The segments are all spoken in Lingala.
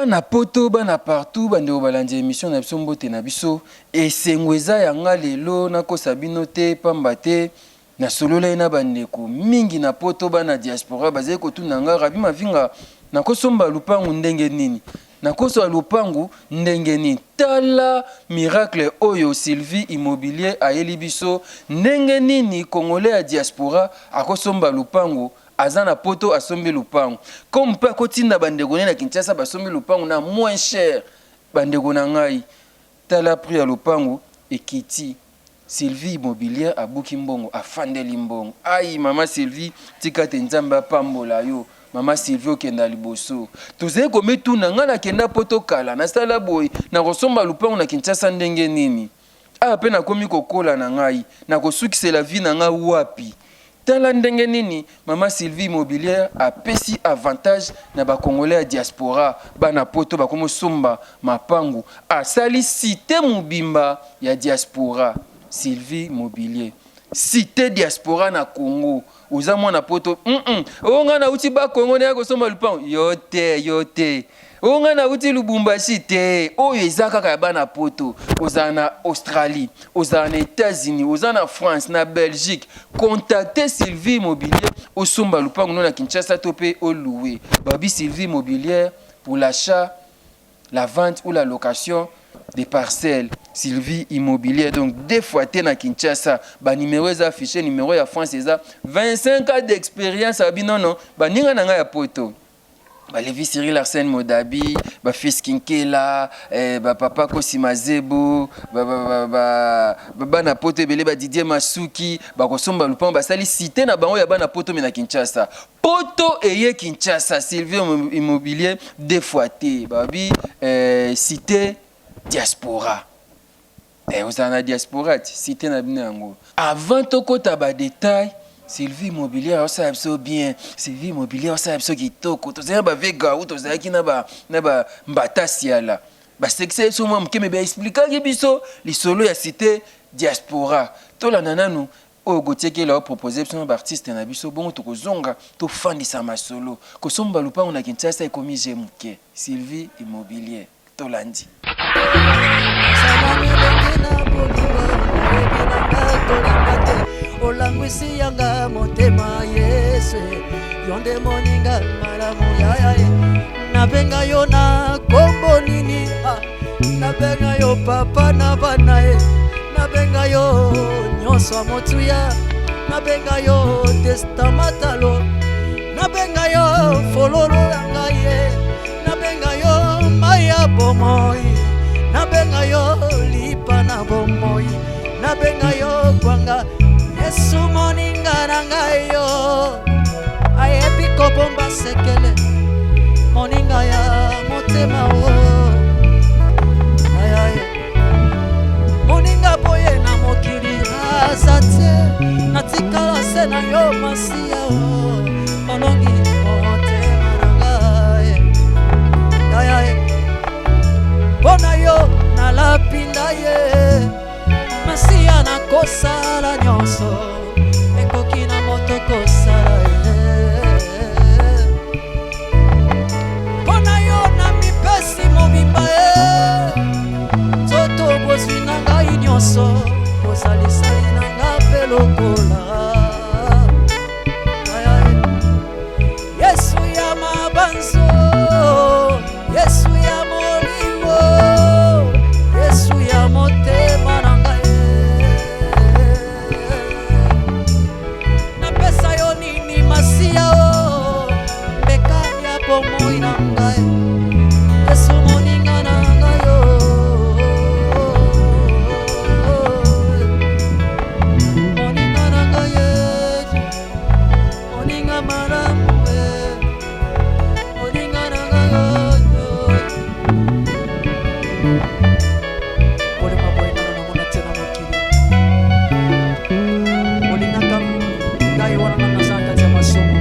bana poto bana partout bande obalandi émission na biso mbote na biso esengweza yanga lelo na kosabino te pamba te na solola ina bandeko mingi na poto bana diaspora bazali kotuna nga rabi mavinga na kosomba lupangu ndenge nini na koso lupangu ndenge nini tala miracle oyo Sylvie Immobilier ayeli biso ndenge nini congolais ya diaspora akosomba lupangu azana poto asombi lupangu comme pa kotinda bandeko na Kinshasa basombi lupangu na moins cher bandeko na ngai tala prix ya lupangu ekiti Sylvie Immobilier abuki mbongo afandeli mbongo ai mama Sylvie tika te nzamba pambola yo mama Sylvie okenda liboso tozali kometuna nga na kenda poto kala na sala boy na kosomba lupangu na Kinshasa ndenge nini pe na komi kokola na ngai na kosukisela vie na ngai wapi tala ndenge nini mama Sylvie Immobilier apesi avantage na ba congolais ya diaspora bana poto bakomo somba mapangu asali cité mobimba ya diaspora Sylvie Immobilier cité diaspora na Congo uza mwana poto onga na uti ba Congo na kosomba lupangu yote onga na uti Lubumbashi te oyo ezaka ka bana poto oza na Australie oza na États-Unis oza na France na Belgique contactez Sylvie Immobilier osomba lupangu na Kinshasa topé o louer babi Sylvie Immobilier pour l'achat la vente ou la location des parcelles Sylvie Immobilier donc deux fois té na Kinshasa ba numéro est affiché numéro ya France eza 25 ans d'expérience abi non ba ninga nanga ya poto ba Levi Cyril Arsène Modabi ba fils Kinkela ba papa Kosima Zebo ba na poto belé ba Didier Masuki ba kosomba lupango ba sali cité na bango ya bana poto me na Kinshasa poto eye Kinshasa Sylvie Immobilier deux fois té babi cité diaspora vous en a diaspora cité na bino yango avant tokota ba détail Sylvie Immobilier ça abso bien Sylvie Immobilier ça abso kitoko to zaya ba vega ou to zaya ki na ba mbatasiala ba sexe so mo mkeme ba expliquer ki biso li solo ya cité diaspora to la nananu o gotieke la proposer son artiste na biso bongo to kozonga to fandisa masolo ko somba lupango na Kinshasa e komi jemuke Sylvie Immobilier to landi olangwisi yanga motema Yesu yonde moninga malamu yayaye nabenga yo na kombo nini nabenga yo papa na banae nabenga yo nyonso motuya nabenga yo testamatalo nabenga yo fololo yanga ye nabenga yo maya bomoi nabenga yo lipa na bomoi nabenga yo kwanga Yesu moninga nangayo ayebi kobomba sekele moninga ya motema o ayaye moninga boye na mokili azate natikala se na yo masia o monongi motema nangaye ayaye bona yo na lapinda ye masia na kosala nyonso ekoki na moto kosala mpona yo na mipesi mobimba nzoto bozwi na ngai nyonso bozalisali na nga mpe lokola Yesu ya mabanzo Yesu ya molimo Yesu ya motema na ngai moi na ngai Yesu moninga na ngai moninga na ngai moninga malamu moninga na ngai ole maboina na mona tena mokili moninga kam ngai wana na nasaka ya masomo.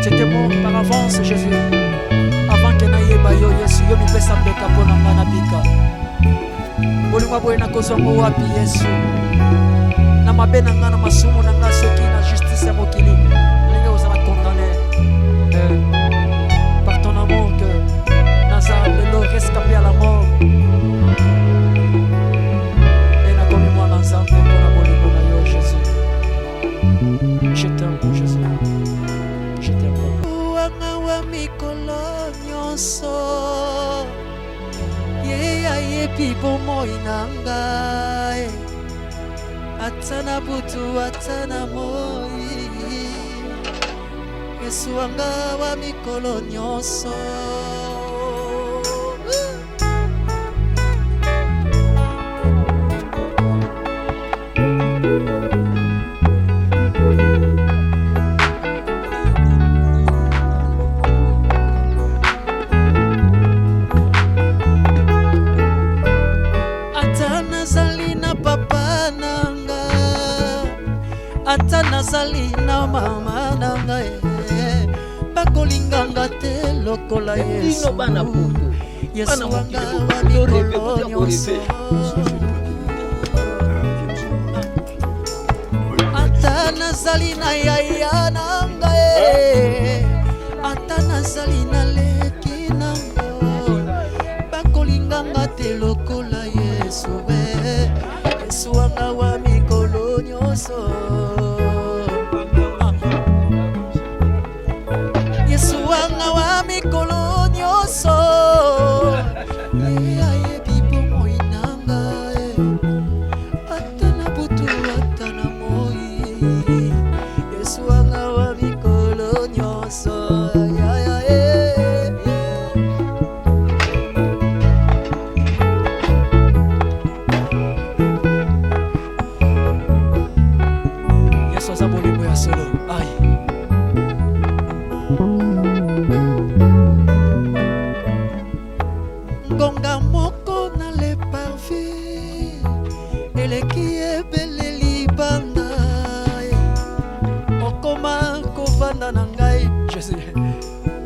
C'était bon par avance Jésus avant que na yeba yo Yesu yo mipesa mbeka pona ngana bika bolingo boye na kozongo wapi Yesu na mabena ngana masumu na ngana soki na justice ya mokili ndenge ozala condamné par ton amour que moi na ngai atana butu atana moi Yesu wanga wa mikolo nyonso ata nazali na mama na ngai bakolinganga te lokola Yesu bana putu Yesu wanga wa mikolo nyonso ata nazali na yaya na ngai ata nazali na leki na ngai bakolinganga te lokola Yesu Yesu wanga wa mikolo nyonso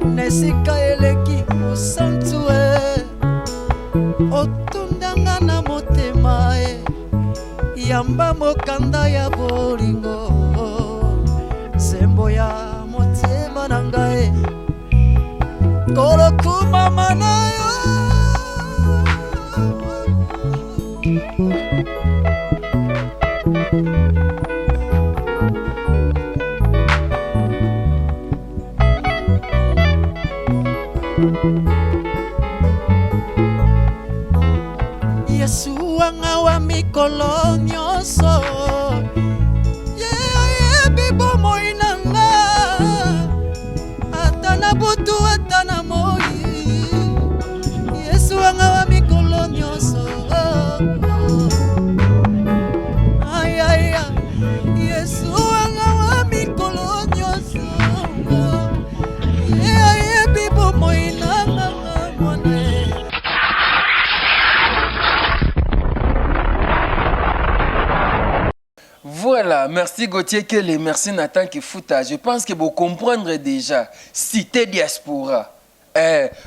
Nesika eleki osantue otundanga na motema yamba mokanda ya bolingo sembo ya motema na ngai kolokuma manayo Yesu wanga wa mikolo nyonso bibo moi nanga atana butu atana moi Yesu wanga wa mikolo nyonso Yesu wanga wa mikolo nyonso bibo moi nanga Voilà, merci Gauthier Kele, merci Nathan Kifuta. Je pense que vous comprendrez déjà. Cité diaspora.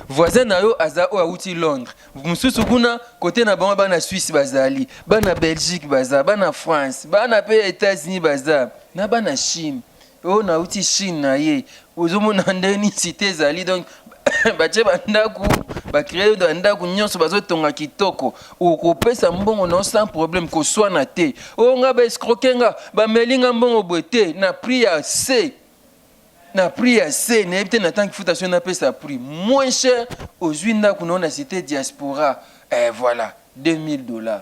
Voisin na yo aza o auti Londres. Mususu kuna côté na bango bana Suisse bazali, bana Belgique baza, bana France, bana pe États-Unis baza, na bana Chine. O na auti Chine na ye. Ozomona ndeni cité zali donc bache bandaku bakréer bandaku nyonso bazotonga kitoko okopesa mbongo non sans problème ko swana te o nga ba escroquenga ba melinga mbongo bote na prix ya C na prix ya C na ebite na tant Kifuta na pesa prix moins cher aux ndaku non na cité diaspora voilà $2000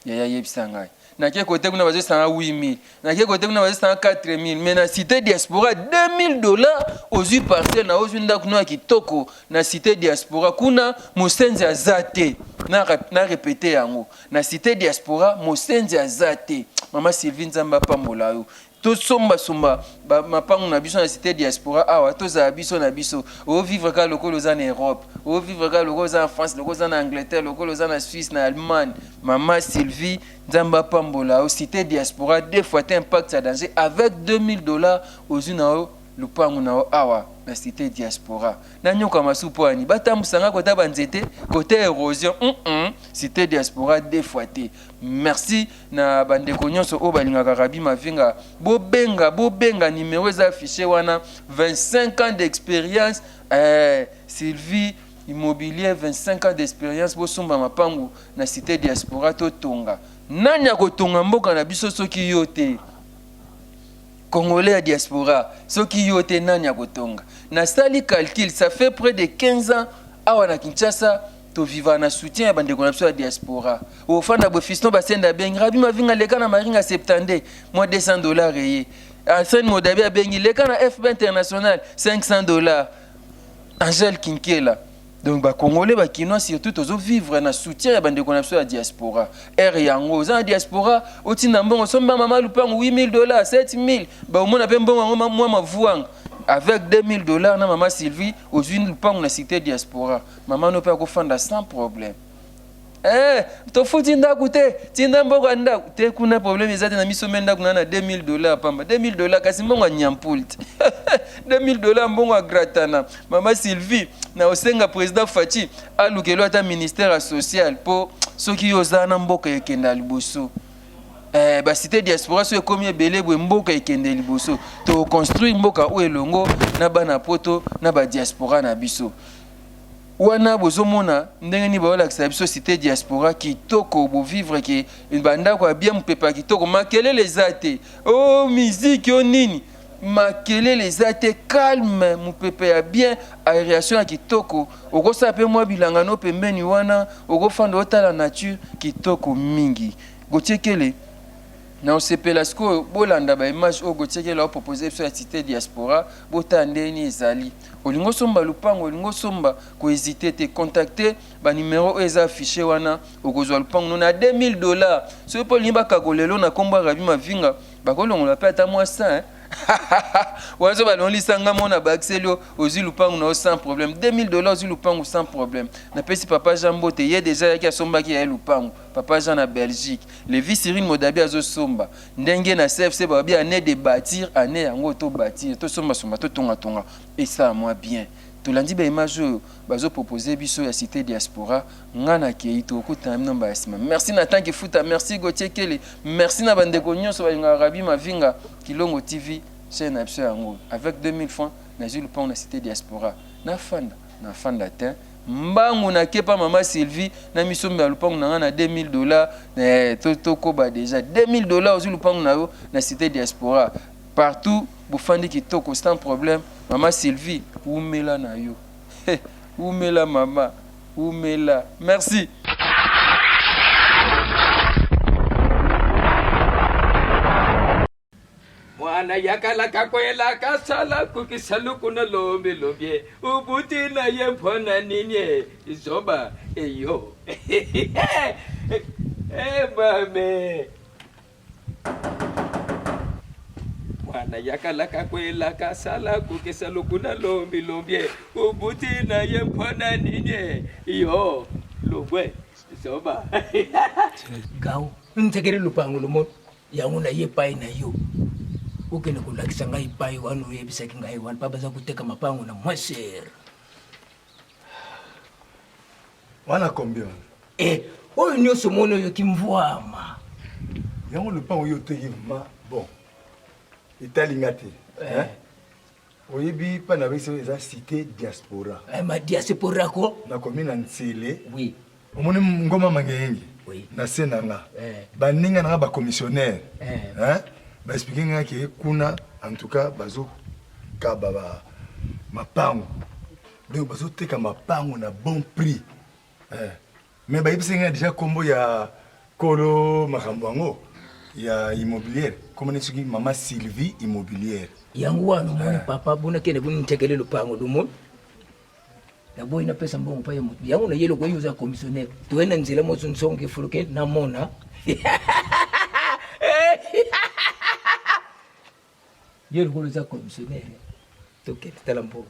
ya yebisanga na ke côté kuna bazo sanga 8000 na ke côté kuna bazo sanga 4000 mais na cité diaspora $2000 aux parcelles na aux ndaku no kitoko na cité diaspora kuna mosenzi azate na répéter yango na cité diaspora mosenzi azate mama Sylvie Nzamba pambola yo to somba mapangu na biso na cité diaspora awa to za biso na biso o vivre ka lokolo za na Europe o vivre ka lokolo za en France lokolo za na Angleterre lokolo za na Suisse na Allemagne mama Sylvie Nzamba pambola o cité diaspora deux fois impact à danger avec $2000 aux unao lupangu na awa na cité diaspora na nyoka masupwani batamsanga kota banzete côté érosion cité diaspora deux fois te merci na bandeko nyonso o balingaka Rabi Mavinga bobenga numéro za affiché wana 25 ans d'expérience Sylvie Immobilier 25 ans d'expérience bosomba mapangu na cité diaspora to tonga nanya kotonga mboka na biso soki yote Congolais à diaspora, ceux qui y ont été nani à Kotonga. Na sali calcul, ça fait près de 15 ans à Kinshasa, to vivre na soutien ya bande ko na diaspora o fanda bo fiston ba senda bengi rabi ma vinga leka na maringa 70 moi $200 yé Arsène Modabi a bengi leka na FB international $500 Angel Kinkela. Donc ba congolais ba kinois surtout tozo vivre na soutien ya bande ko na diaspora yango za diaspora otinda mbongo somba mama lupango $8,000 $7,000 ba omona pe mbongo moi mavuang avec $2,000 na maman Sylvie aux une lupango na cité diaspora maman no peut ko sans problème. To futi ndaku te tinda mbongo ndaku te kuna problème ezate na miso menda kuna na $2,000 pamba $2,000 kasi mbongo nyampult $2,000 mbongo gratana maman Sylvie na osenga président Fachi alukelo ata ministère social po soki yozana mboka ekenda liboso ba cité diaspora so ekomi ebele bwe mboka ekende liboso to construire mboka o elongo na bana poto na ba diaspora na biso wana bozomona ndenge ni baolakisa biso cité diaspora kitoko bo vivre ke bandako ya bien mopepa kitoko makelele eza te oh musique o nini makelele eza te calme mopepa ya bien aération ya kitoko okosala mpe mwa bilangano pembeni wana okofanda otala nature kitoko mingi gotiekele na osepela sikoyo bolanda baimage oyo gotiekele opropose biso ya cité diaspora botala ndeni ezali olingo somba lupango olingo somba kohésite te contacter banimero oyo eza affiché wana okozwa lupango na $2,000 soki mpo olingi bakakolelo na nkombo ya Rabi Mavinga bakolongola mpe ata mwa 100 wazo balonlisanga mona baakselio ozwi lupango na sans problème $2,000 ozwi lupango sans problème napesi papa Jean Mbote ye deja yaki asombaki ya lupango papa Jean na Belgique Levi Cyril Modabi azosomba ndenge na CFC babi année de bâtir année yango to bâtir to somba somba to tonga et ça moi bien tolandi ba image bazo proposer biso ya cité diaspora ngana kei to kuta nomba asima merci na tanki futa merci Gauthier Kele merci na bandeko nyonso ba Rabi Mavinga Kilongo TV chaîne abso yango avec 2,000 francs na zulu pon na cité diaspora na fanda te mbangu na kepa mama Sylvie na misombe ya lupango na ngana $2,000 to koba déjà $2,000 aux lupango na yo na cité diaspora partout bufandi kitoko sans problème mama Sylvie umela na yo umela mama umela merci. Mwana yakala kakwela kasala kukisalu kuna lombe lobye ubuti na yempona ninye izoba eyo mame mwana yakala kakwela kasala kukisalu kuna lombe lobye ubuti na yempona ninye iyo lobwe izoba gawo ntekere lupango lumo yanguna yepai na yo ukene kulakisa ngai pai wanu yebisaki ngai wan baba za kuteka mapango na mwasher wana combien oyo nyonso mono yo kimvwama yango lupango yo teki ma bon italinga te oyebi pa na biso eza cité diaspora ma diaspora ko na commune Ntsele oui omoni ngoma mangenge oui na senanga baninga na ba commissionnaire ba expliquer nga ke kuna en tout cas bazo ka baba mapango donc bazo teka mapango na bon prix mais ba yebise nga déjà kombo ya kolo makambango ya immobilière comme ne suki mama Sylvie immobilière yangu wanu moni papa buna kene buni ntekele lupango lumo na boy na pesa mbongo pa yangu na yelo kwa yuza commissionnaire tuenda nzela mozo nsonge fuluke na mona yelo kwa yuza commissionnaire toke talambo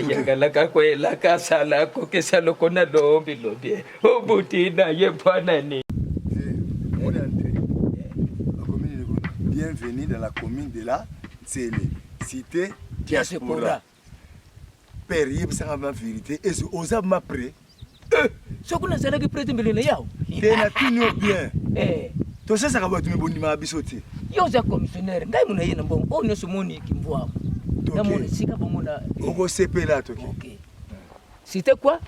yakala kakwela kasala kukisalo kuna lombi lobye ubuti na yempona ni bienvenue dans la commune de la Ntsele cité diaspora père yebisanga ma vérité et oza ma pré sokuna zalaki président mbele yao tena tino bien to sasa ka batu meboni ma biso te yo za commissionnaire ngai muna yena mbongo o nyoso moni kimvwa na mona sika bomona oko sepela to OK c'était quoi?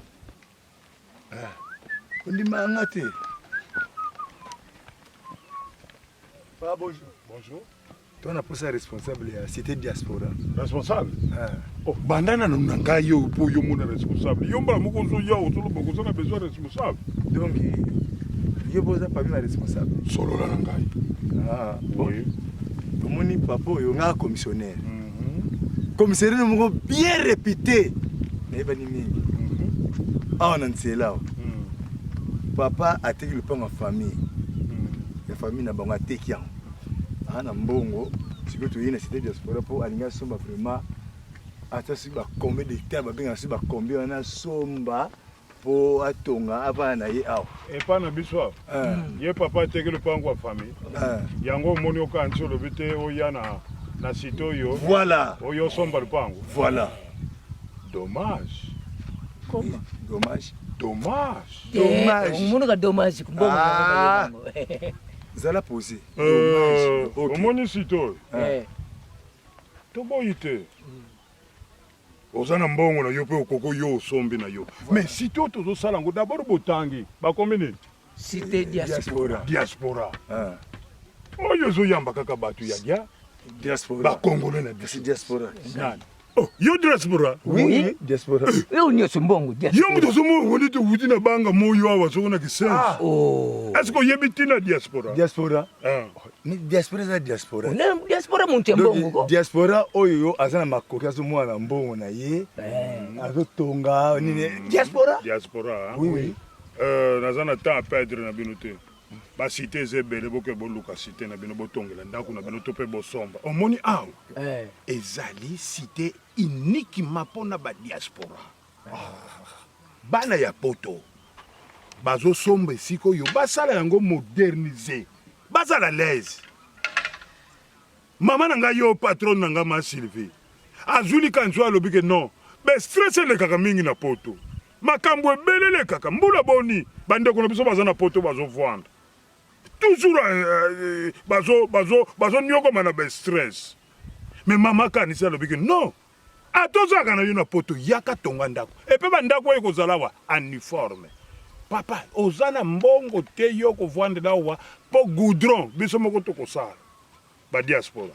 On dit mangate. Ah, bonjour. Bonjour. Toi, on a posé responsable de la cité diaspora. Responsable? Oh, bandana nanga yo pour yo mon responsable. Yo mbala moko zo ya otolo boko zo na besoin responsable. Donc, yo posa pas bien responsable. Solo la ngai. Ah, bon. Oui. Mon papa, yo nga commissionnaire. Commissaire moko bien réputé. Mais pas ni mingi. Ah, on en sait là. Papa a teki le pan en famille. La famille n'a pas teki en. Ah, na mbongo. Si tu es dans la cité diaspora pour aligner somba vraiment. Ata si ba combien de terres ba bien si ba combien on a somba pour atonga avant na ye aw. Et pas na biso. Ye papa teki le pan en famille. Yango moni okancho le bité o yana na sito yo. Voilà. O yo somba le pango. Voilà. Dommage. Comment? Dommage. Dommage. Dommage. Mon ka dommage kumbo. Zala posé. Dommage. Ok. O moni sito. To boyite. Ozana mbongo na yo pe okoko yo sombi na yo. Mais sito to sala ngo d'abord botangi. Ba combien? Cité diaspora. Diaspora. Oyo zo yamba kaka batu ya dia. Diaspora. Ba congolais na diaspora. Nani? Oh, yo diaspora? Oui, diaspora. Yo nyo sumbongo diaspora. Yo muto somo woni to wuti na banga moyo awa so na kisense. Oh. Est-ce que yebiti na diaspora? Diaspora. Ni diaspora za diaspora. Na diaspora monte mbongo ko. Diaspora oyo azana makoki azo mwana mbongo na ye. Azo tonga nini diaspora? Diaspora. Oui. Nazana temps à perdre na binote. Ba cité zebele boke boluka cité na bino botongela ndako na bino to pe bosomba. Omoni aw. Ezali cité uniquement pour na ba diaspora. Bana ya poto. Bazo sombe siko yo basala yango moderniser. Basala l'aise. Mama nanga yo patron nanga ma Sylvie. Azuli kanzo alobi ke non. Be stress le kaka mingi na poto. Makambo ebele le kaka mbula boni. Bande ko biso bazana poto bazo vendre. Toujours bazo nyoko mana be stress. Mais mama kanisa alobi ke non. Atoza kana yo na poto yaka tonga ndako. Epe ba ndako e kozala wa uniforme. Papa, ozana mbongo te yo ko vendre wa po goudron biso moko to kosala. Ba diaspora.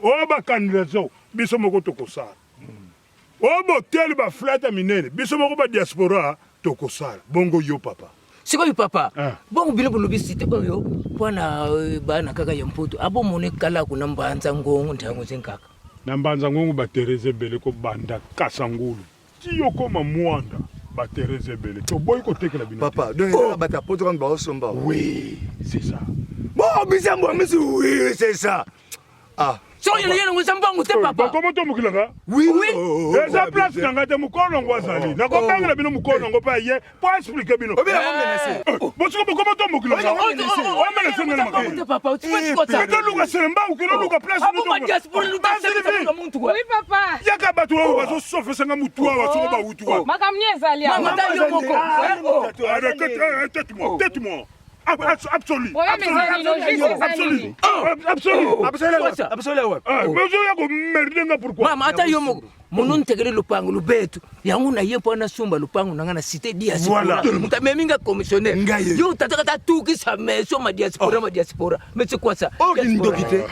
O ba candidato biso moko to kosala. O botel ba flata minene biso moko ba diaspora to kosala. Bongo yo papa. Siko yo papa. Bongo bilo bulubi cité oyo pona bana kaka ya mputu. Abo mone kala kuna mbanza ngongo ntango zenkaka. Na mbanza ngongo ba Tereze bele ko banda kasangulu. Ti yo koma mwanda. Ba Tereze bele. To boy ko tekela bino. Papa, donc ba ta poto quand ba osomba. Oui, c'est ça. Bon, bizambo monsieur, oui, c'est ça. Ah. So yele yele ngusambongo te papa. Comment to mukilanga? Oui, oui. Eza place nanga te mukono ngwazali. Na ko kangela bino mukono ngo pa ye. Po expliquer bino. Obi na menacé. Bosiko comment to mukilanga? O menacé ngela maka. Te papa, tu peux quoi ça? To luka selemba ukino luka place abo ma diaspora luka selemba muntu kwa. Oui papa. Yaka batu wa bazo sofe senga mutu wa so ba utu wa. Makamni ezali. Mama ta yo moko. Tête-moi. Absolu. Mama ata yo moko. Mono ntegele lupango lubetu. Yangu na yepo na sumba lupango nanga na cité diaspora. Muta meminga commissionnaire. Yo tataka tatuki sa meso ma diaspora. Mais c'est quoi ça?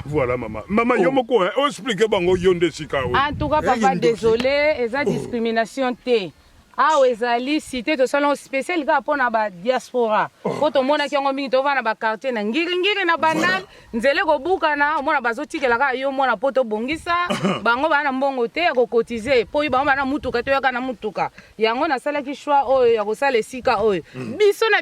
Voilà maman. Maman yo moko expliquer bango yonde sika. En tout cas papa désolé, eza discrimination te. Ah ezali cité to salon spécial ka pona ba diaspora. Ko to mona ki ngo mingi to vana ba quartier na ngiri na banal nzele ko buka na mona bazotikela ka yo mona poto bongisa bango bana mbongo te ya ko cotiser po bango bana mutuka to yaka na mutuka yango na sala ki choix oyo ya ko sala esika oyo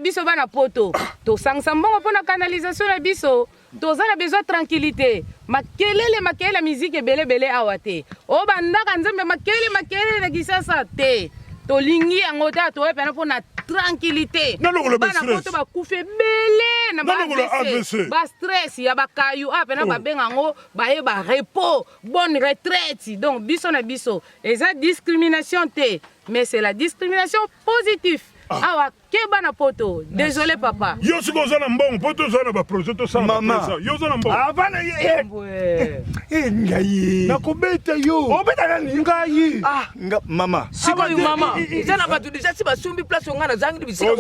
biso bana poto to sangsa mbongo pona canalisation na biso toza na besoin tranquillité makelele musique belebele awate o bandaka nzembe makelele na kisasa te tolingi yango ta to epena pona tranquillité bana poto ba kufe belé na ba AVC ba stress ya ba kayu apena ba benga ngo ba ye ba repos bonne retraite donc biso na biso eza discrimination te mais c'est la discrimination positive awa keba na poto désolé papa yo siko oza na mbongo mpo toza na baprojet tosala Mama. yo oza na mbongo Avana ngai. nakobeta yo Obeta nani? Ngai. Mama. sikoyo mama eza na bato deja si basombi place onga nazangi bisika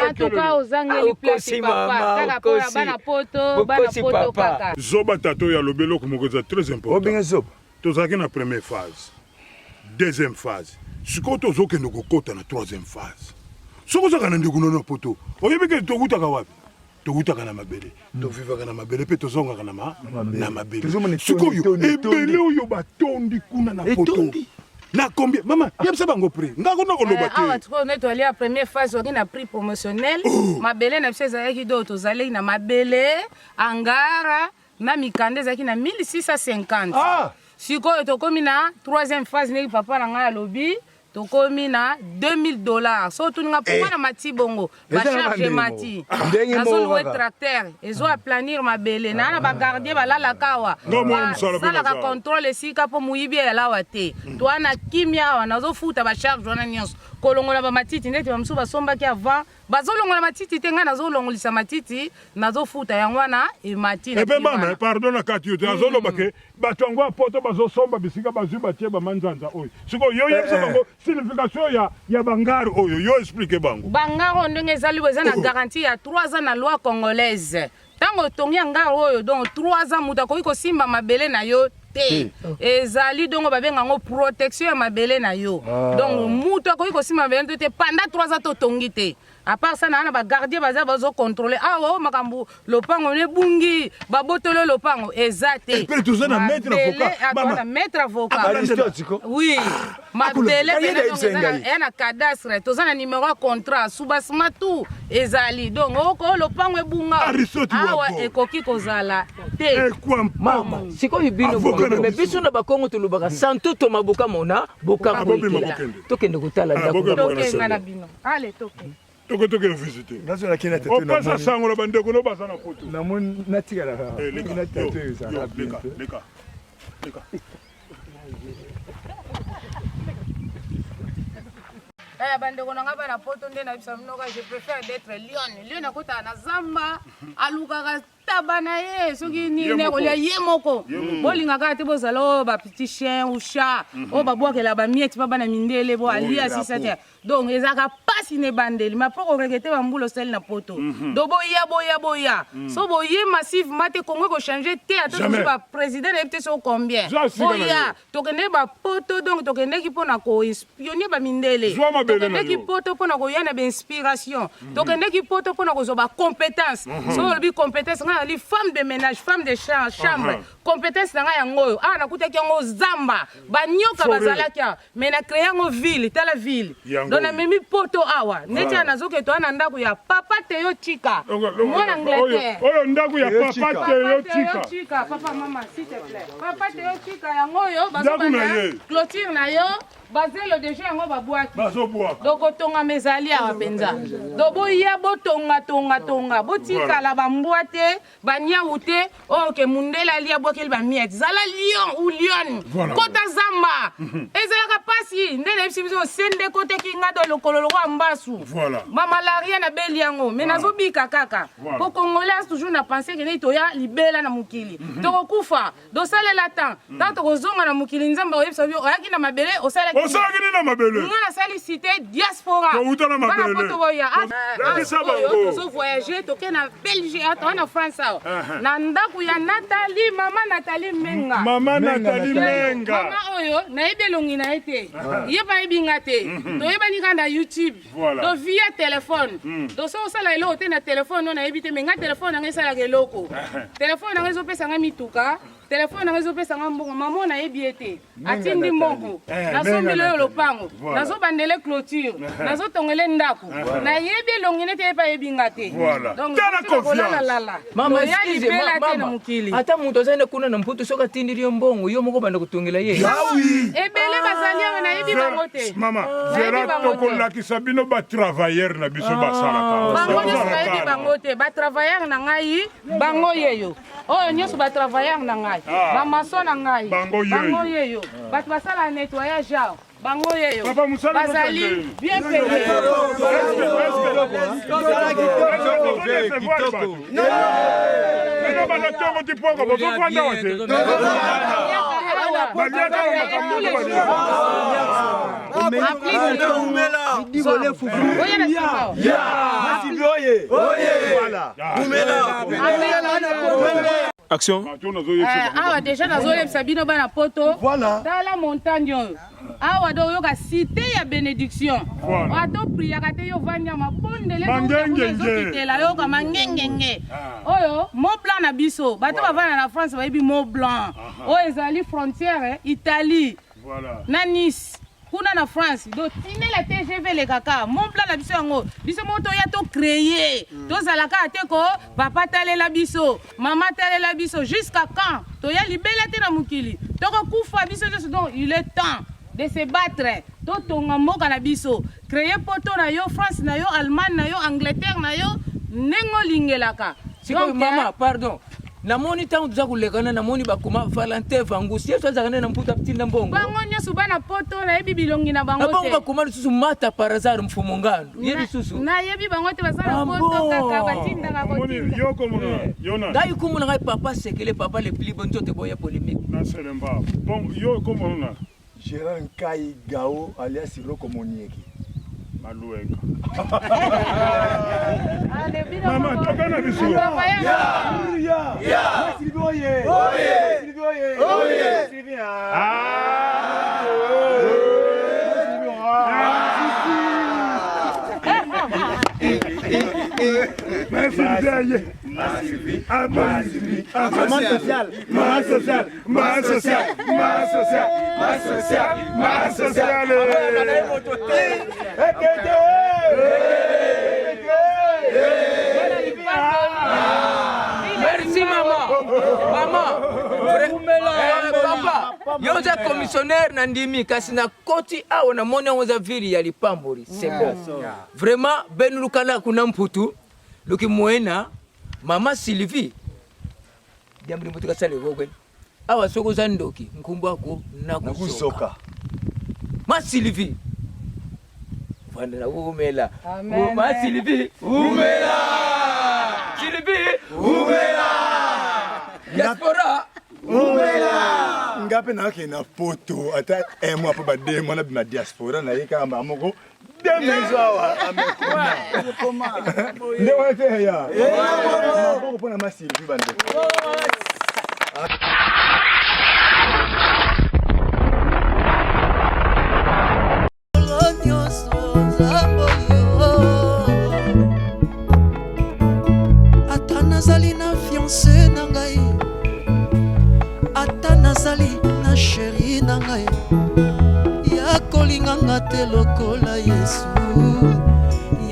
en tout cas ozangeli place papa kaka mpona bana poto kaka zoba tato ya lobi eloko moko eza très important Obinga zoba. tozalaki na première phase deuxième phase sikoyo tozokende kokota na troisième phase soki ozaka na ndeko nono poto oyebi ke tokutaka wapi tokutaka na mabele tovivaka na mabele mpe tozongaka na mabele sikoyo ebele oyo batondi kuna na poto na combien mama yebisa bango prix ngako na koloba te awa tuko ne toali ya première phase oki na prix promotionnel mabele na biso ezalaki do tozalaki na mabele angara na mikanda ezalaki na 1650 sikoyo tokomi na troisième phase ndenge papa na ngai alobi tokomi na $2000 so tuninga pourquoi na mati bongo bacharge mati nazoluwe tracteur ezoaplanir mabele na bagardier balalaka awa basalaka contrôle esika mpo moyibi eyalawa te towana kimia awa nazofuta bacharge wana nyonso kolongola bamatiti ndeti bamosusu basombaki avant bazolongola matiti te ngai nazolongolisa matiti nazofuta yango wana emati epe mama pardon na kati yo te azoloba ke bato yango ya poto bazosomba bisika bazwi batie bamanzanza oyo sikoyo yo yebisa bango signification ya bangare oyo yo explique bango bangare ndenge ezali eza na garantie ya 3 ans na loi congolaise ntango otongi ya ngare oyo donc 3 ans moto akoki kosimba mabele na yo te ezali dongo babenga yango protection ya mabele na yo donc moto akoki kosimba mabele na yo te pendant 3 ans totongi te à part ça na bagardier baza bazocontrôle awa makambo lopango nebungi babotolo lopango eza te pe toza na maître avocat mama maître avocat oui mabele eza na cadastre toza na numéro ya contrat subasma tout ezali donc oko lopango ebunga awa ekoki kozala te mama sikoyo bino me biso na bakongo tolobaka santo to maboka mona bokaka tokende kotala tokenga na bino ale toke tokotokela visite opasa sango na bandeko no baza na poto natikala bandeko na nga bana poto nde na bisa minoka je préfère d'être lion akotaka na zamba alukaka taba na ye soki nini kolia ye moko bolingaka te bozala oyo bapetit chien ou chat oyo babwakela bamiete mpa bana mindele bo alia sisa te donc ezalaka pasi na ebandeli ma mpo korekete bambula osali na poto do boya so boye massivement te kongo ekochange te ata tozi baprésident nayebi te so combien boya tokende bapoto donc tokendeki mpona koespionne bamindele tokendeki poto mpona koya na bainspiration tokendeki poto mpona kozwa bacompétence so olobi compétence ali femme de ménage, femme de chambre, compétence na ngai yango oyo awa nakutaki yango zamba banyoka bazalaki awa mais na créé yango ville tala ville donc namemi poto awa neti ya nazoke toa na ndako ya papa teyo tika mwana Angleterre oyo ndako ya papa teyo tika papa mama s'il te plaît papa teyo tika yango oyo bazobanda clôture na yo bazelo déjà yango babwaki donc otonga ezali awa mpenza donc boya botonga botikala bambwa te banyau te oyo ke mundele ali abwakeli bamiete zala lion ou lion kota zamba ezalaka pasi nde nayebisi biso osende koteki nga do lokolo lokwa mbasu bamalaria na beli yango me nazobika kaka po congolais toujours na pense ke nei toya libela na mokili tokokufa dosalela tan ntango tokozonga na mokili nzambe oyebisa bio oyaki na mabele osalaki na mabele nga nasali cité diaspora bana poto boya tozovoyage toke na belgique atoa na france awa na ndako ya Nathalie mama Nathalie Menga mama oyo nayebi elongi na ye te ye bayebi nga te toyebani kaka na youtube to via telefone to so osala eloko te na telefone oyo nayebi te me nga telefone nanga esalaka eloko telefone nanga ezopesa nga mituka telefone nanga ezopesa nga mbongo mama nayebi ye te atindi mbongo nasombeli oyo lopango nazobandele clôture nazotongele ndako nayebi elongi nete ye bayebi nga te donc kolalalala mama ata moto azali kuna na mputu soki atindili yo mbongo yo moko banda kotongela ye ebele bazali awa nayebi bango te mama vera tokolakisa bino batravailleur na biso basalaka bango nyonso nayebi bango te batravailleur na ngai bango yeyo oyo nyonso batravailleur na ngai bamaso na ngai bango yeyo bato basala nettoyage awa bango yeyo Papa Moussa bazali bien payé. Action. Awa déjà nazolebisa bino bana poto dans la montagne oyo awa do yoka cité ya bénédiction bato priaka te yo vanya mabondele ezokitela yoka mangengenge oyo Mont Blanc na biso bato bavanda na France bayebi Mont Blanc oyo ezali frontière Italie na Nice kuna na France do tine la TGV le kaka Mont Blanc la biso yango biso moto ya to créer to zalaka te ko papa talela biso mama talela biso jusqu'à quand to ya libela te na mukili to ko kufa biso donc il est temps de se battre to tonga mboka na biso créer poto na yo France na yo Allemagne na yo Angleterre na yo nengo lingelaka siko mama pardon namoni tangu tuza kulekana namoni bakoma Valentin Vangusi yeso azakana na mputa ptinda mbongo bango nyoso bana poto na yebi bilongi na bango te bango bakoma susu mata parazar mfumo ngando yebi susu na yebi bango te basala poto kaka batinda ka kotinda Yo komona Yona ngai kumuna ngai papa sekele papa le plus bon tote boya polémique na selemba bon yo komona Gérard Nkai Gao alias Roko Monieki. Malueka. Mama, toka na biso. Ya. Sylvie oye. Oye. Sylvie oye. Oye. Sylvie. Merci maman. Papa, yoza commissionnaire na ndimi kasi na koti awo na mona woza vili ya lipambori. C'est bon. Vraiment ben lukana kuna mputu luki muena mama Sylvie. Diamri mputu kasale gogwe. Awa soko zandoki nkumba ko na kusoka. Ma Sylvie. Vandela umela. Ma Sylvie umela. Sylvie umela. Diaspora umela. Ngape na kena poto ata emo apa bade mwana bima diaspora na yeka moko demezo awa amekoma. Ndewa te ya. Maboko pona ma Sylvie bande. Nazali na fiancé na ngai ata nazali na chéri na ngai ya kolinganga te lokola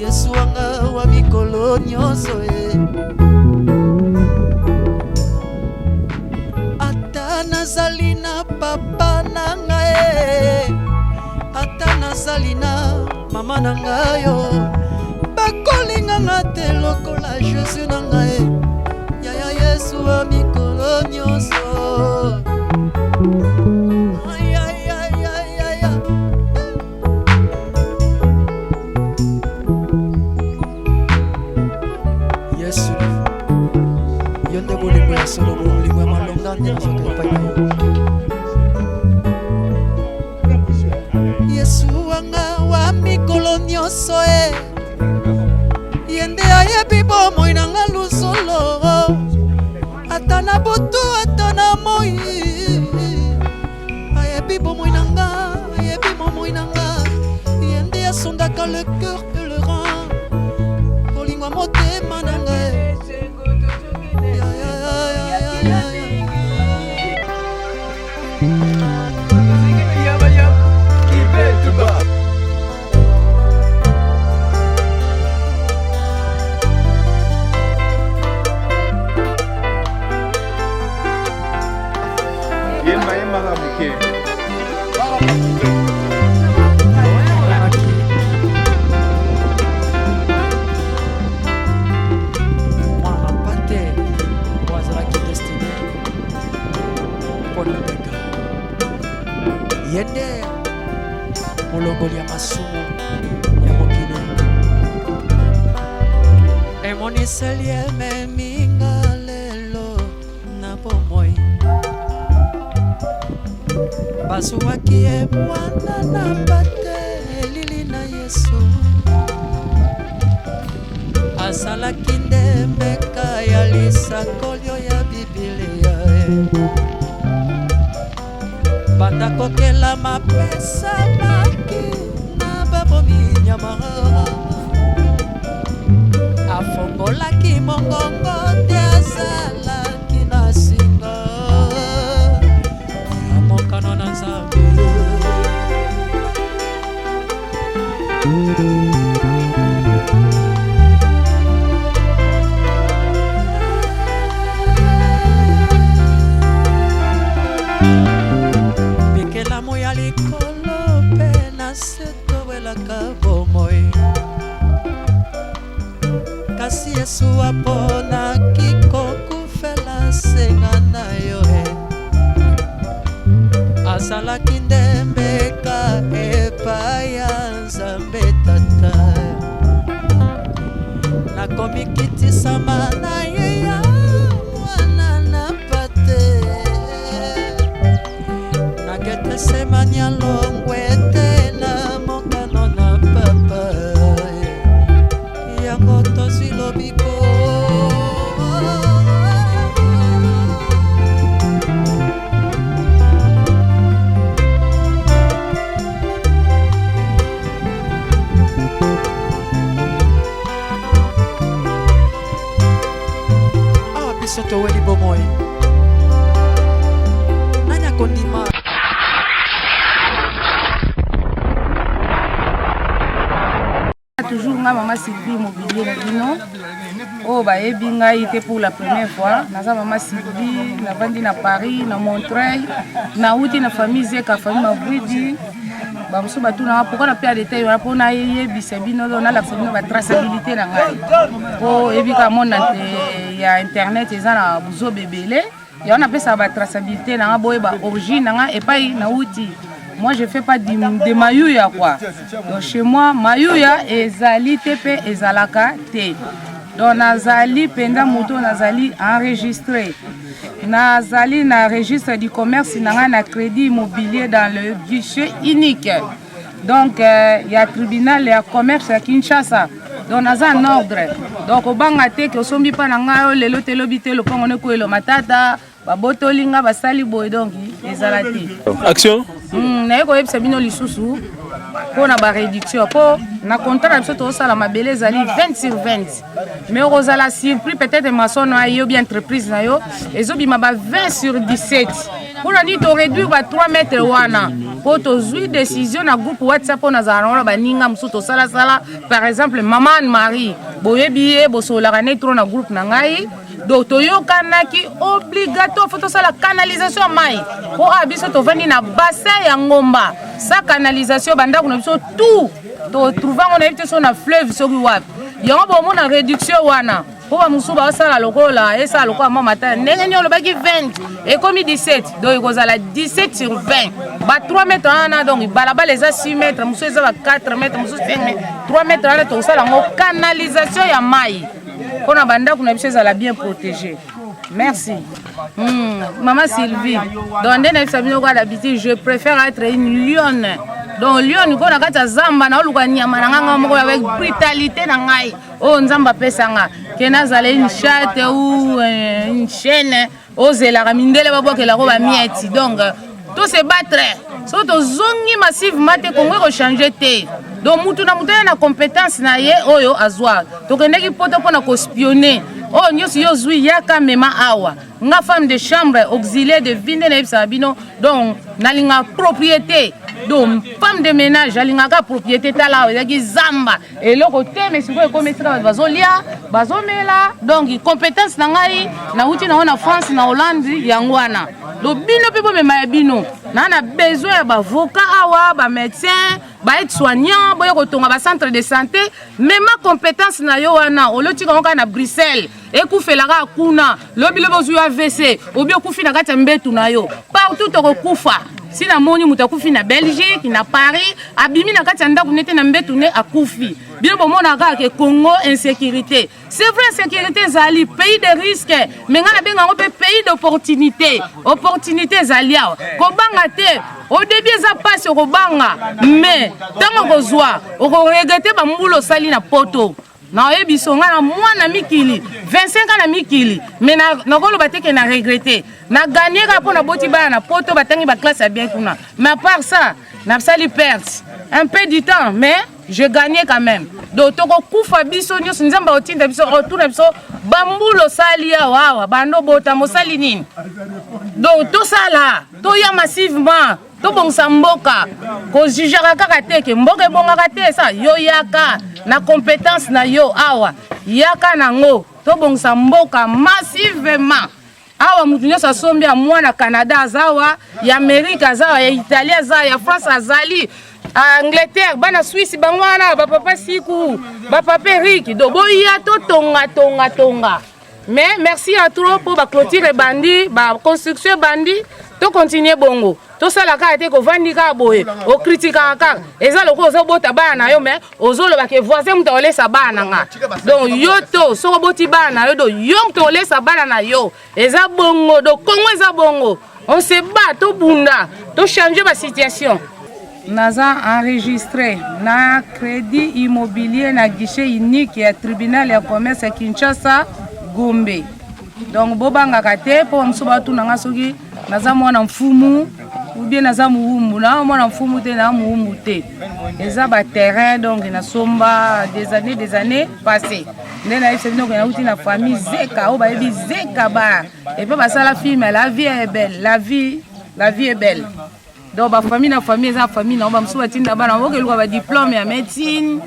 Yesu wanga wa mikolo nyonso ata nazali na papa na ngai ata nazali na mama na ngai bakolinganga te lokola Jésus na ngai yaya Yesu wa mikolo nyonso Yesu yo nde bolingo ya solo bolingo ya malonga nde nazoka epai na yo Yesu wanga wa mikolo nyonso yende ayebi bomoi nanga lusolo ata na butu ata na moi ayebi bomoi nanga yende asondaka le cœur et le rein kolingwa motema nanga molongoli ya masumu ya mokili emoniseli ememinga lelo na bomoi basuwaki ye mwana na bate elili na Yesu asalaki ndembeka ya lisakolio ya Biblia banda kokela mapesa maki na babomi nyama afongolaki mongongo te azalaki na singa ya mokano na Nzambe bikelamo ya likolo mpe na setowelaka bomoi kasi Yesu aponaki kokufela senga na yo azalaki ndembeka epai ya Nzambe Tata nakomi kitisama na ye ya mwana na pate nagetesemania longwe te na mokano na papa yango tozwi lobiko awa biso toweli bomoi nani akondima toujours nga mama Sylvie Mobilier na bino oyo bayebi ngai te pour la première fois naza mama Sylvie navandi na Paris na Montreuil nauti na famille zeka famille Mavwidi bamosusu batuna pourquoi na pea detail wana mpo nayebisa bino nalakisa bino batraçabilité na ngai mpo yebika mona te ya internet eza na buzoba ebele yango napesaka batraçabilité na nga boyeba origine na nga epai nauti. Moi, je ne fais pas de mayouya, quoi. Donc, chez moi, mayouya, ezali tepe, ezalaka te. Donc, nazali, pendant moto, nazali enregistré. Nazali, na registre du commerce, na crédit immobilier dans le guichet unique. Donc, il y a tribunal, il y a commerce à Kinshasa. Donc, naza en ordre. Donc, au bangate, que sombi pa nanga, le lote lobite, le pangone kouelo matata, babotolinga, basali boy, donc, ezalati. Action? Na yeko yebisa bino lisusu pour na ba réduction pour na contrat biso to sala mabele ezali 20 sur 20 mais ozala surpris peut-être maçon na yo bien entreprise na yo ezobima ba 20 sur 17 pour na ni to réduire ba 3 mètres wana pour to zui décision na groupe WhatsApp na za ba ninga musu to sala par exemple maman Marie boyebi e bosola ne trop na groupe na ngai donc toyokanaki obligatoire faut tosala canalisation mai po abiso tovandi na bassin ya ngomba sa canalisation bandako na biso tout to trouvango na biso na fleuve soki wapi yango bomona réduction wana po bamusu basala lokola esala lokola mamata ndenge nini olobaki 20 ekomi 17 donc ekozala 17 sur 20 ba 3 mètres wana donc balabala eza 6 mètres musu eza ba 4 mètres musu 5 mètres 3 mètres wana tosala ngo canalisation ya mai. On a banda qu'on a besoin de bien protéger. Merci. Maman Sylvie, dans des familles d'habitude, je préfère être une lionne. Donc lionne, qu'on a gâté zamba na olugani amananga moko avec brutalité na ngai. Oh nzamba pesanga. Kena zale une chatte ou une chienne. Ose la ramindele babo ke la roba mieti. Donc tout se battre. Soto zongi massivement te kongo ko changer te. Donc mutu na compétence na ye oyo azwa. Donc ndeki poto pona ko spionner. Oh nyosi yo zui yaka mema awa. Nga femme de chambre auxiliaire de vinde na Sabino. Donc nalinga propriété. Donc femme de ménage alingaka propriété tala yaki zamba. Et le côté mais siko ko mettra bazolia, bazomela. Donc compétence na ngai na uti na France na Hollande yangwana. Donc bino pe mema bino. Na besoin ba avocat awa, ba médecin, ba être soignant, boye kotonga ba centre de santé, même compétence na yo wana, oloti konga na Bruxelles, ekufelaka kuna, lobi lobo zu AVC, obi okufi na kati mbetu na yo. Partout to kufa. si na moni mutu akufi na Belgique na Paris abimi na kati ya ndako nete na mbetu ne akufi bino bomona kaka Congo insécurité c'est vrai sécurité ezali pays de risque mais nga na benga ngo pe pays d'opportunité opportunité ezali awa kobanga te au début eza pasi okobanga mais ntango kozwa okoregrete bambula osali na poto na oyebi songa na mwana mikili 25 ans na mikili mais nakoloba te ke na regrete na gagné ka mpo na boti bana na poto batangi baklasse ya bien kuna mais à part ça nasali perte un peu du temps mais je gagnais quand même donc tokokufa biso nyonso nzambe otinda biso retourna biso bambula osali awa bando bota mosali nini donc tosala toya massivement tobongisa mboka kozujaka kaka te ke mboka ebongaka te sa yo yaka na compétence na yo awa yaka nango tobongisa mboka massivement awa mutu nyonso asombi ya mwana Canada azawa ya Amerika azawa ya Italie azawa ya France azali Angleterre bana Suisse bango wana bapapa siku bapapa Eric do boya to tonga mais merci à trop pour ba clôture bandi ba construction bandi to continuer bongo to sala ka te ko vandi ka boye o critique ka eza loko zo bota bana yo mais ozolo ba ke voisin muta olesa bana nga donc yo to so boti bana yo do yo to olesa bana na yo eza bongo do Congo eza bongo on se bat to bunda to changer ba situation. Naza enregistré na crédit immobilier na guichet unique ya tribunal ya commerce ya Kinshasa Gombe. Donc bobanga kate po msuba tu nanga soki naza mwana mfumu ou bien naza muumbu na mwana mfumu te na muumbu te. Eza ba terrain donc na somba des années passées. Ndena ifse donc na uti na famille zeka o ba yebi zeka ba et puis ba sala film la vie est belle, la vie est belle. Donc ba famille na famille eza famille na ba msuba tinda bana oke luka ba diplôme ya médecine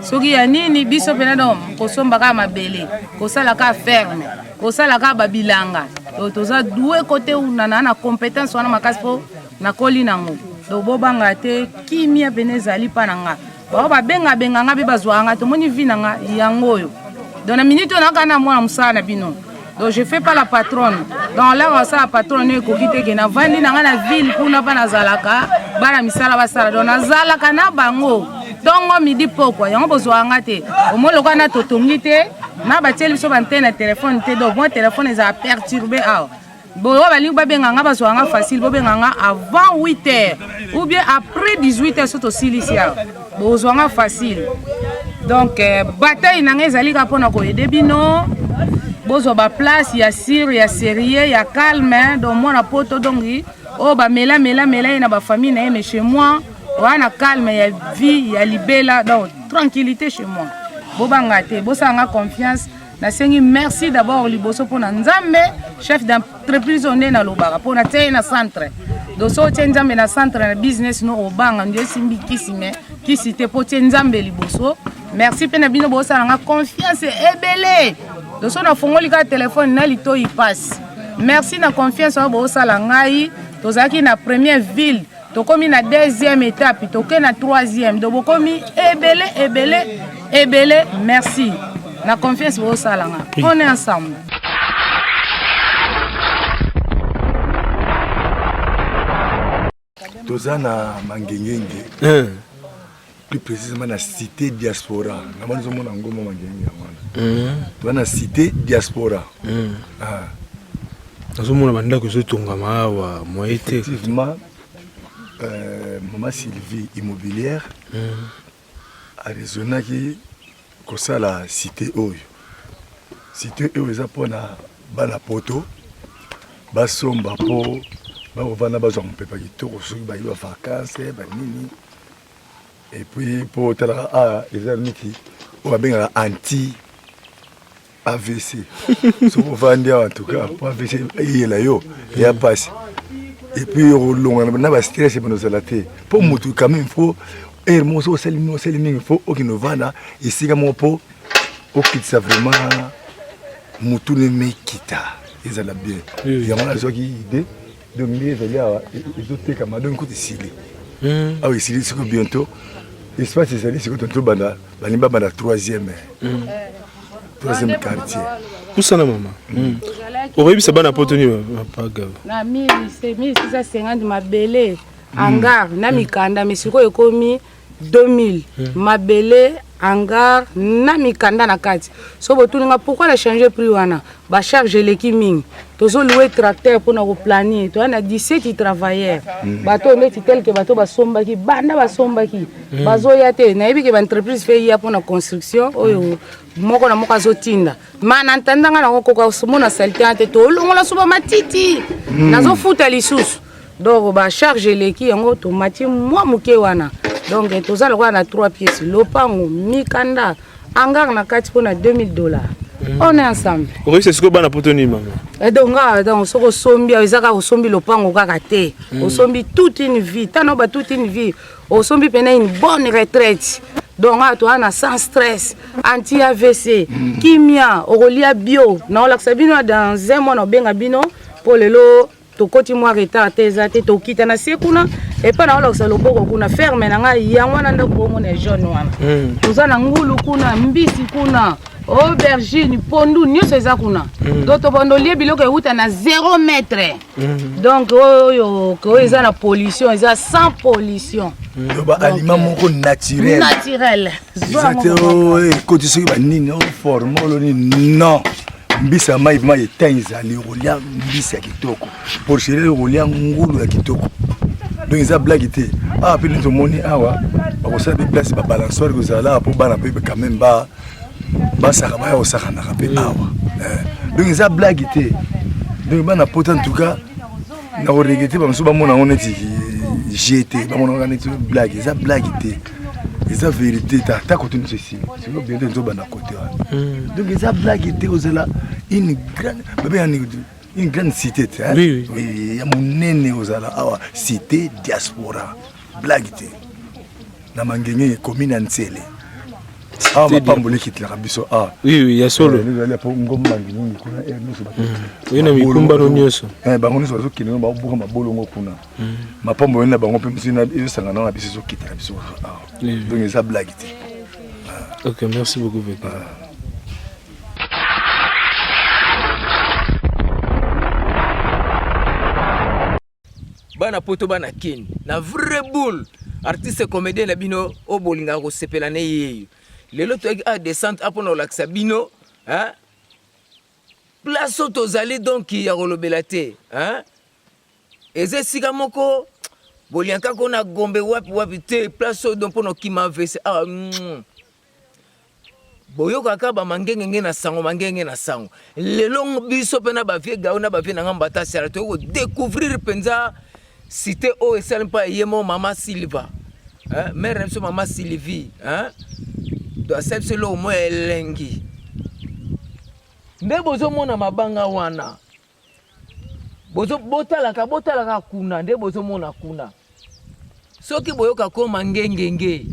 soki ya nini biso pena donc kosomba ka mabele kosala ka ferme kosala ka babilanga donc toza doué côté una na compétence wana makasi po na koli nango donc bobanga te kimia pene zali pananga ba benga nga be bazwanga to moni vinanga yango yo donc na minute on akana mwana musana bino. Donc je fais pas la patronne. Dans là on ça la patronne ko kite ke na vandi na na ville kuna pa na zalaka bana misala basala donc na zalaka na bango tongo midi pokwa yango bozwanga te omoloka na totongi te na bateli biso bantene téléphone te donc mon téléphone est perturbé ah bo bali ba benga nga bazwanga facile bo benga nga avant 8h ou bien après 18h surtout silisia bozwanga facile donc bataille na ngezali ka pona ko aider bino bozo ba place ya sir ya sérieux ya calme donc moi na poto dongi oh ba mela na ba famille na mais chez moi wana calme ya vie ya libela donc tranquillité chez moi bobanga te bosanga confiance na sengi merci d'abord liboso pona nzambe chef d'entreprise onde na lobaka pona te na centre donc so te nzambe na centre na business no obanga ndio simbi kisime kisite po te nzambe liboso merci pena bino bosanga confiance ebele. Donc on a fongoli ka téléphone na lito y passe. Merci na confiance wa bo sala ngai tozaki na première ville to komi na deuxième étape to ke na troisième donc komi ebele merci na confiance bo sala nga on est ensemble. Tozana mangengenge plus précisément la cité diaspora na banzo mona ngoma mangengenge tu na cité diaspora nazomona bandako ezotongama awa moyete effectivement Maman Sylvie immobilière a raisonnaki kosala cité oyo eza mpona bana poto basomba po bakovanda bazwa mopepa kitoko soki bayi bavacance banini et puis po talaka eza niki oyo babengaka anti AVC soki ovandi awa en tout cas po AVC eyela yo eya pasi et puis olonga na bastress ebanozala te mpo motu quand même faut ere moko soki osali mingi fo okende ovanda esika moko mpo okitisa vraiment motu nemekita ezala bien yango nazwaki ide donc nde ezali awa ezotekama donc kuti esili awa esili siko bientôt espace ezali siko tonto banda balingi babanda troisième quartier pusana mama oyebisa bana poto nini mapaga na 1650 mabele hangar na mikanda mais sikoyo ekomi 2000 mabele hangar na mikanda na kati so botuninga pourquoi la changer prix wana ba charge eleki mingi tozo louer tracteur pour na replanier to na 17 travailleurs bato neti tel que bato basombaki banda basombaki bazoya te na yebi ke ba entreprise fait ya pour na construction oyo moko na moko azotinda mana ntandanga na kokoka somona salté te to longola soba matiti nazo futa lisusu donc ba charge eleki yango to mati mwa muke wana donc toza lokwa na 3 pièces lopango mikanda hangar na kati pour na $2000. On est ensemble. Oui, c'est ce que bana poto nini maman. Et donc soko sombi ezaka osombi lopango kaka te. Osombi toute une vie, tanoba toute une vie. Osombi pena une bonne retraite. Donc toi na sans stress, anti AVC, kimia, okolia bio. Na olaksa bino dans un mois no benga bino pour lelo to koti mwa retard te zate to kita na sekuna et pas na olaksa loboko kuna ferme na ngai yango na ndako mo na jaune wana. Toza na ngulu kuna mbisi kuna aubergine pondu nyonso eza kuna donc tobandolie biloko euta na 0 mètre donc oyo ko eza na pollution eza sans pollution ba aliment moko naturel côté soki ba nini formolo ni non mbisa mai vraiment etanza li rolia mbisa kitoko pour chérir rolia ngulu ya kitoko donc eza blague te ah puis nous moni awa ba ko sa be place ba balançoire ko za là pour bana pe quand même ba basaka baya osaka na rappel awa donc eza blague te donc bana poto en tout cas na regretter ba msuba mona on eti jeté ba mona on eti blague eza blague te eza vérité ta côté nous ceci c'est le bien de bana côté donc eza blague te ozela une grande cité hein oui ya monene ozala awa cité diaspora blague te na mangenge commune Ntsele. Ah, ma pambole qui te la rabiso. Ah. Oui, oui, il y a solo. Nous allons pour ngomba ngini kuna nous so. Oui, na mikumba no nyoso. Bango so kini no ba buka mabolongo kuna. Ma pambole na bango pe msina iyo sanga na biso so kita biso. Ah. Donc ça blague. OK, merci beaucoup Veka. Bana poto bana kin na vrai boule artiste comédien na bino o bolinga ko sepela ne yeyo. Lelo to a descente apona olaksa bino hein place tozali donc ya kolobela te hein eze sika moko bolianka kona gombe wapi te place donc pono kima vese ah boyoka ka ba mangenge na sango mangenge na sango lelo biso pena ba vie gao na ba vie na ngamba sera to ko découvrir penza cité o esalpa yemo mama Silva hein mère so mama Sylvie hein do accepte lo mo elengi nde bozo mona mabanga wana bozo botalaka kuna nde bozo mona kuna soki boyoka ko mangengenge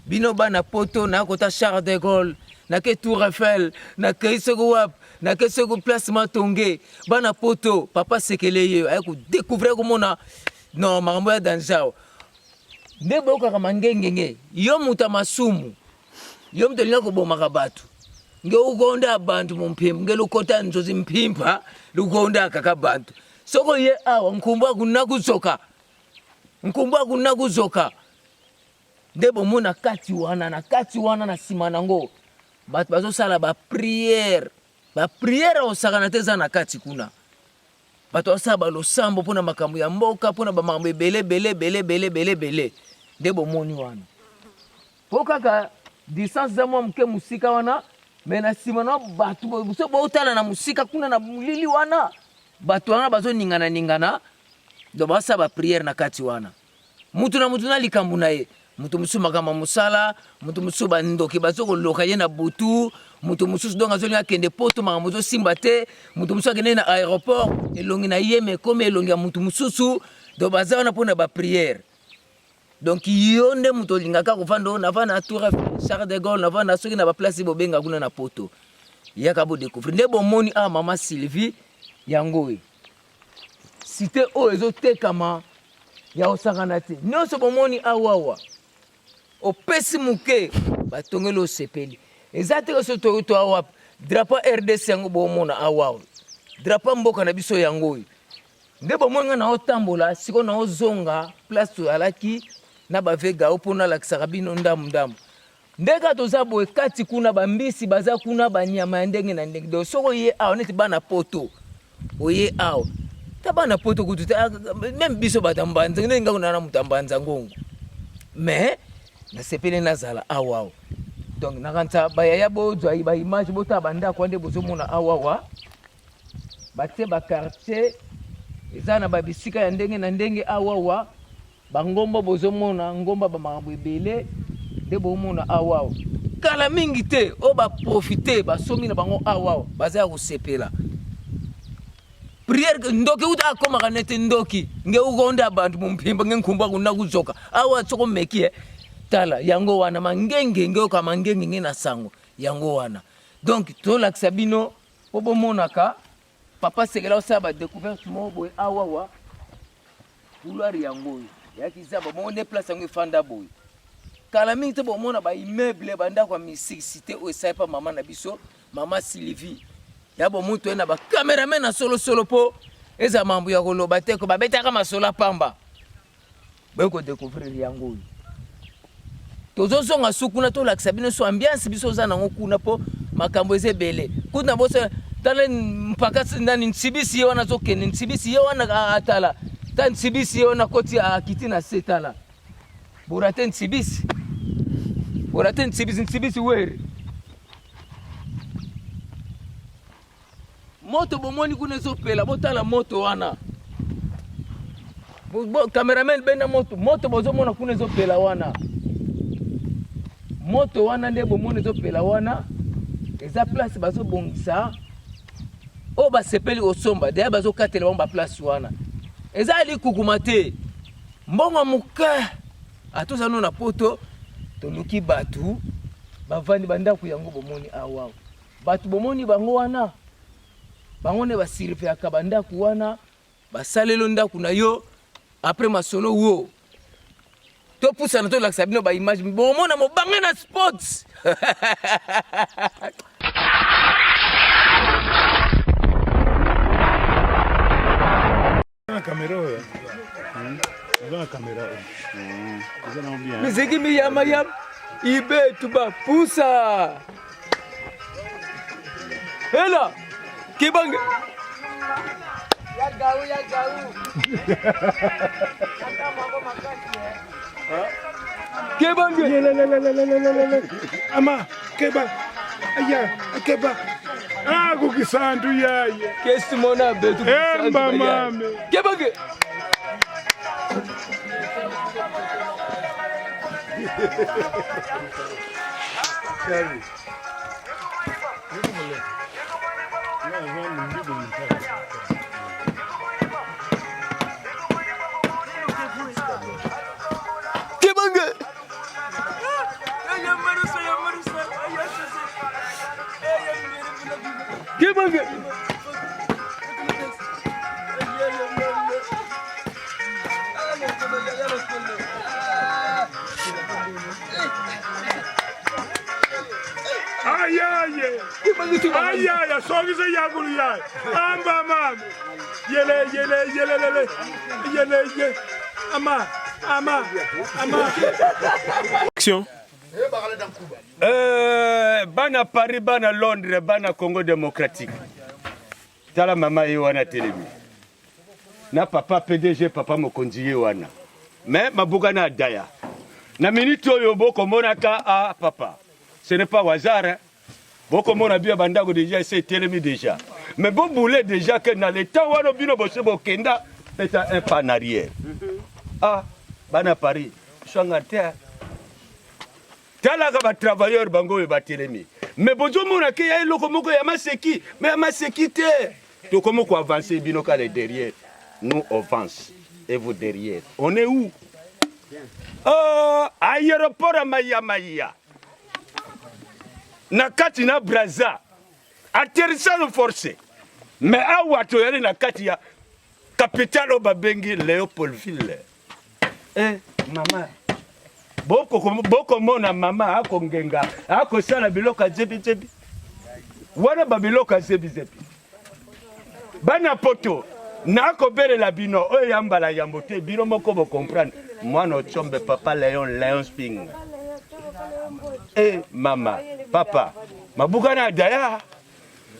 bino bana poto na kota Charles de Gaulle na ke Tour Eiffel na ke sego wap na ke sego place Matonge bana poto papa sekele ye ay ko découvrir ko mona non makambo ya danjao nde boyoka mangengenge yo muta masumu yo mtelinga ko bomaka batu nge ukonda abantu mumpimpa nge lukota nzozi mpimpa lukonda kaka bantu soko ye awa nkumba kuna kuzoka ndebo mona kati wana na sima nango batu bazo sala ba prière osaka te za na kati kuna batu osaba lo sambo pona makambo ya mboka pona ba makambo bele ndebo moni wana po kaka distance za mwa mke musika wana mena sima na batu so botala na musika kuna na mulili wana batu wana bazo ningana do basa ba prière na kati wana mutu na likambu na ye mutu musuma kama musala mutu musuba ndoki bazo ko loka ye na butu mutu mususu donga zoli akende poto maka muzo simba te mutu mususu akende na aéroport elongi na ye me comme elongi ya mutu mususu do baza wana pona ba prière. Donc yonde mutu lingaka kufando na vana Tour Eiffel Charles de Gaulle na vana soki na ba place bobenga kuna na poto yaka bo découvrir ndebo moni a mama Sylvie yangoe cité o ezo tekama ya osakana te nyonso bomoni awawa opesi muke batongelo sepeli ezate ko soto to awa drapeau RDC yango bomona awa drapeau mboka na biso yango nde bomona na otambola siko na ozonga place to alaki na bavega opona lakisaka bino ndamu ndeka toza boye kati kuna bambisi baza kuna banyama ya ndenge na ndenge do soko ye awo neti bana poto oye awo ta bana poto kutu même biso batambanza ndenga kuna na mutambanza ngongo mais na sepele nazala awa donc nakanta bayaya bozwa ba image bota banda kwa nde bozomona awa batie ba quartier ezana ba bisika ya ndenge na ndenge awa bangomba bozomona ngomba ba makambo ebele nde bomona awa kala mingi te o ba profiter ba somi na bango awa baza kusepela prière ndoki uta akoma kanete ndoki nge ugonda abantu mumpimba ngenkumba kuna kuzoka awa tsoko meki tala yango wana mangenge ngeo kama ngenge ngena sango yango wana donc to lakisa bino obo monaka papa sekela osaba découverte mo boy awa couloir yango yaki zaba mo ne place yango fanda boy kala mingi te bomona ba immeuble banda kwa misicité o saipa mama na biso mama Sylvie yabo mutu ena ba cameraman na solo po eza mambo ya koloba te ko babetaka masola pamba beko découvrir yango tozosonga sukuna to lakisa bino so ambiance biso za nango kuna po makambo ezebele kuna bosa tala mpaka ndani nsibisi wana zokene nsibisi wana atala tan nsibisi wana koti akiti na setala burate nsibisi were moto bomoni kuna zopela botala moto wana cameraman bena moto bozomona kuna zopela wana moto wana nde bomoni zopela wana eza place bazobongisa o basepeli osomba deya bazokatela bango baplace wana eza alikukuma te mbongo moke atozano na poto toluki batu bavandi bandako yango bomoni awa batu bomoni bango wana bango ne basirifeaka bandako wana basalelo ndako na yo après masolo wo to pusana to lakisa bino ba image bomona mobange na sports na kamera oyo na kamera oyo miziki miyama ibe tuba pusa hela kibange ya gau kebange ama keba aya keba kukisandu yaye kesi mona betu emba mame kebange Salut. Kebange. Kebange. Aïe, sorgisa yagulu yaay. Amba mam. Yele. Ama. Action. Bana Paris, bana Londres, bana Congo démocratique. Tala mama yewana telemi. Na papa PDG, papa mokonzi wana. Mais mabuka na daya. Na minute oyo boko monaka a papa. Ce n'est pas hasard, hein. Boko mona bien bandako déjà c'est telemi déjà. Mais bon boulet déjà que dans le temps wana bino bosse bokenda c'est un pas en arrière. Ah, bana Paris, changata. Tala ka ba travailleur bango e ba telemi. Mais bozo mona ke ya eloko moko ya maseki, mais maseki te. To comment ko avancer bino ka derrière. Nous avance et vous derrière. On est où? Aéroport à Maya. Na kati na Braza. Atterrissage forcé. Mais awa to yale na kati ya capitale babengi Léopoldville. Mama. Boko mona mama ako ngenga. Ako sala biloka jebi. wana babiloka zebi bana poto nako bere la bino o yambala yambote bino moko bo comprendre moi no chombe papa Léon Sping mama papa mabuka na daya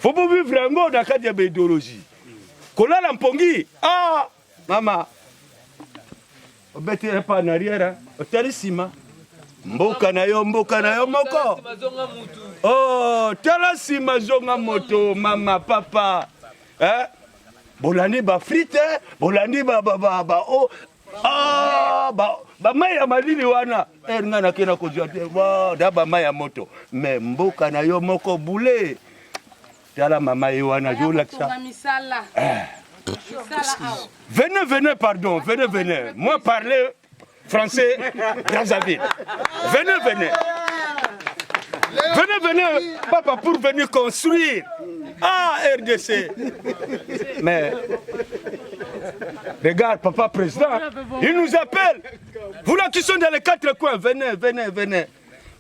faut pas vivre ngo na kadi ya idéologie kolala mpongi mama obete pas en arrière otelisima mboka na yo moko tala sima zonga moto mama papa bolandi ba frite bolandi ba maya malili wana nga na kena kozwa te da ba maya moto me mboka na yo moko boule tala mama ye wana jo laksa venez pardon venez moi parler français Brazzaville venez papa pour venir construire RDC mais regarde papa président il nous appelle vous là qui sont dans les 4 coins venez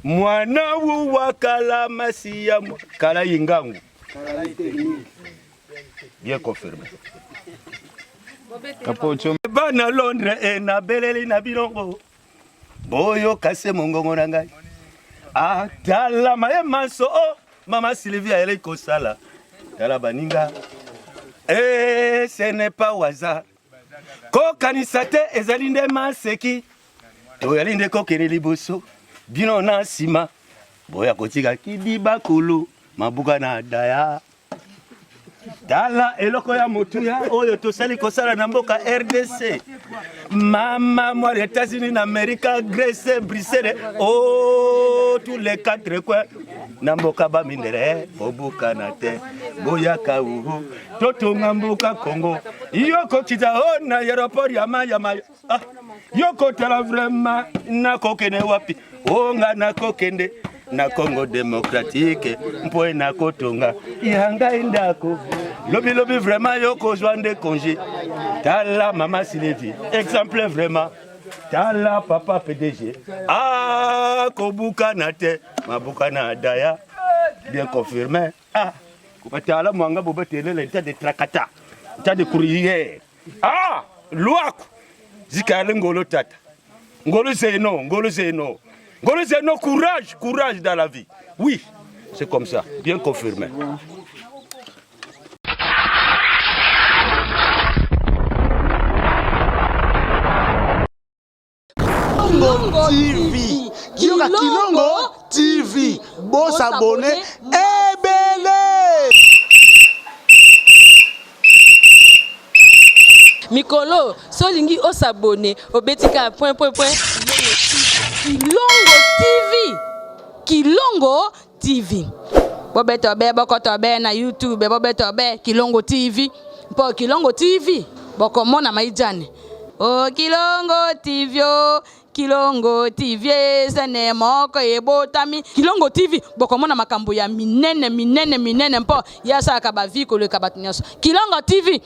mwana wa kala masia kala yingangu bien confirmé bana Londres na beleli na bilongo boyo kase mongongo na ngai tala maye manso mama Sylvie elle kosala tala baninga ce n'est pas au hasard ko kanisate ezali nde maseki to yali nde ko kene liboso bino na sima boya kotika kidiba kulu mabuka na daya tala eloko ya motuya oyo tosali kosala na mboka RDC mama moi les États-Unis d'Amérique Grèce Bruxelles tous les 4 coins na mboka ba mindere obuka na te boya ka uhu totonga mboka Congo yoko kita na aéroport ya maya yoko tala vraiment na kokene wapi nga na kokende na Congo démocratique mpoe na kotonga yanga indako lobi vraiment yoko joinde congé tala mama Sylvie exemple vraiment tala papa PDG kobuka na te mabuka na daya bien confirmé tala mwanga bobetele l'état de trakata état de courrier luaku zikale ngolo tata ngolo zeno courage dans la vie. Oui, c'est comme ça, bien confirmé. Kilongo TV, bon s'abonner, ebele. Mikolo, solingi o s'abonner, obetika point. Kilongo TV. Bobetobe bokotobe na YouTube, bobetobe Kilongo TV. Po Kilongo TV, bokomona maijane. Kilongo TV, sene moko ebotami. Kilongo TV, bokomona makambo ya minene mpo yasa kabaviko le kabatinyaso. Kilongo TV.